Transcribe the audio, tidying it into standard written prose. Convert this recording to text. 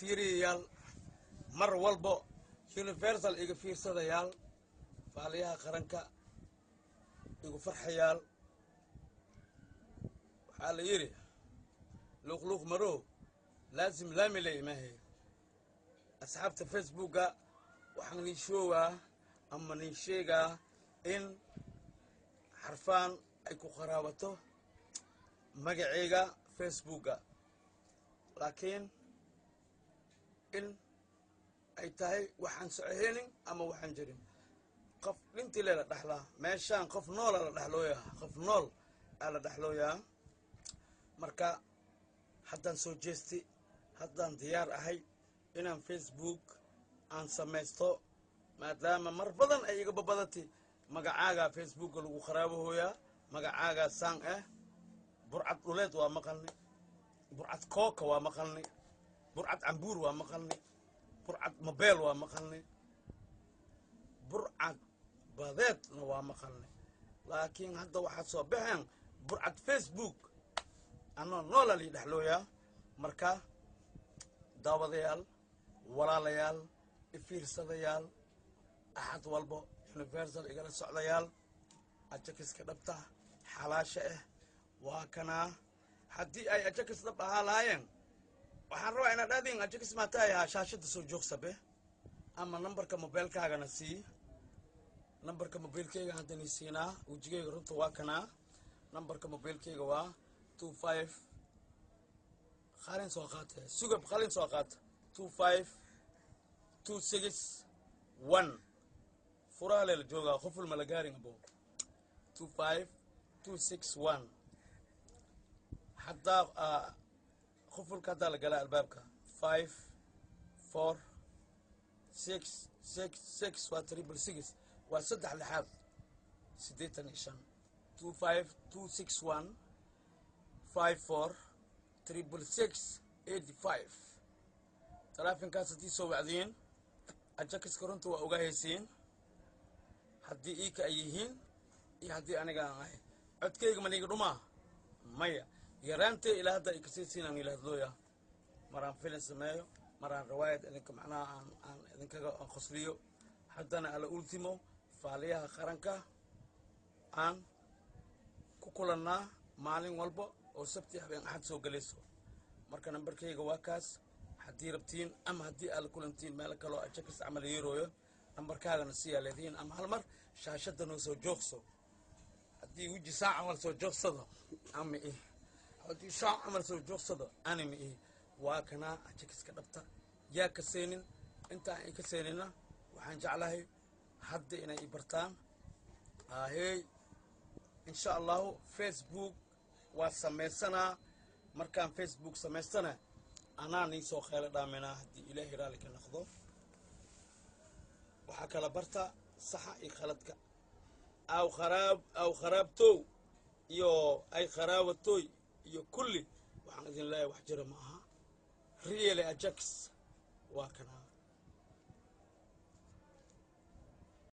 ifiriyal mar walbo universal iga fiirsadayaal faaliyaha qaranka igu farxayaal waxa la yiri luqluq maro لازم لامي ما هي أصحاب فيسبوك waxaan ni shoogaa ama ni sheegaa in xarfaan ay ku qaraabato magaciiga Facebooka laakiin in ay tahay waxaan saxeeynin ama waxaan jirin qof intii la dhaxlaa meeshaan qof nool la dhaxlooyaa qof nool la dhaxlooyaa marka haddaan soo jeesti haddaan diyaar ahay inaan Facebook aan samaysto maadaama mar badan ay iga babadatay magacaaga Facebook lagu qaraabahoya magacaaga sang burcad dhuleed waa maqalni burcad kooka waa maqalni burcad cambuur waa maqalni burcad mobile waa maqalni burcad badeed waa maqalni laakiin hadda waxa soo baxeen burcad Facebook anoo noola li dhaxlooya marka daawadayaal walaalayaal ifiirsadayaal أحد والبو universal إجلا سعديال أجاكس كدبته حلاشة وكنا حدي أي أجاكس دب هالاين وحنروح أنا دادين أجاكس ما تايا شاشة سوجوك سبه أما نمبر كموبايل كاغا نسي نمبر كموبايل كاغا عندني سينا وجيجي رنتو وكنا نمبر كموبايل كاغا وا 25 خالين سوقات سوق خالين سوقات 25 261 فرال الجوجا خفل ملقارين أبو 25261 حتى خفل كذا لقلا البابك 5 4 6 6 6 وتريبل 6 وصدح لحد سديت نيشان 25261 54 تريبل 6 85 تلافين كاسة سو بعدين أجاكس كرنتو وأوجاهيسين haddii ii ka yihiin iyo haddii aniga ahay codkayga ma niga dhumaa maya yaraantay ilaa hadda ay kasii siinaan ilaahadooya maraan filan sameeyo maraan riwaayad idinka macnaha aan idinkaga qosliyo haddana ala ultimo faaliyaha qaranka aan ku kulannaa maalin walba oo sabti habeen axad soo galayso marka nambarkayga waa kaas haddii rabtiin ama haddii aad kulantiin meel kaloo ajakis camal yeerooyo nambarkaagana siyaa leedihiin ama hal mar shaashada noo soo joogso haddii wiji saac camal soo joogsado ama haddii saac camal soo joogsado anima waa kana ajakiska dhabta yaa ka seenin intaan ay ka seenina waxaan jeclahay hadda inay bartaan hey insha Allah Facebook waa sameysana markaan Facebook sameystana anaa ni soo khayl dhaamina haddii ilaahay raali ka noqdo وحكى لبرتا صح أي خلطك أو خرابتو يو أي خرابتوي يو كلي وحنا إذن الله وحجر معها ريالي أجاكس وكنا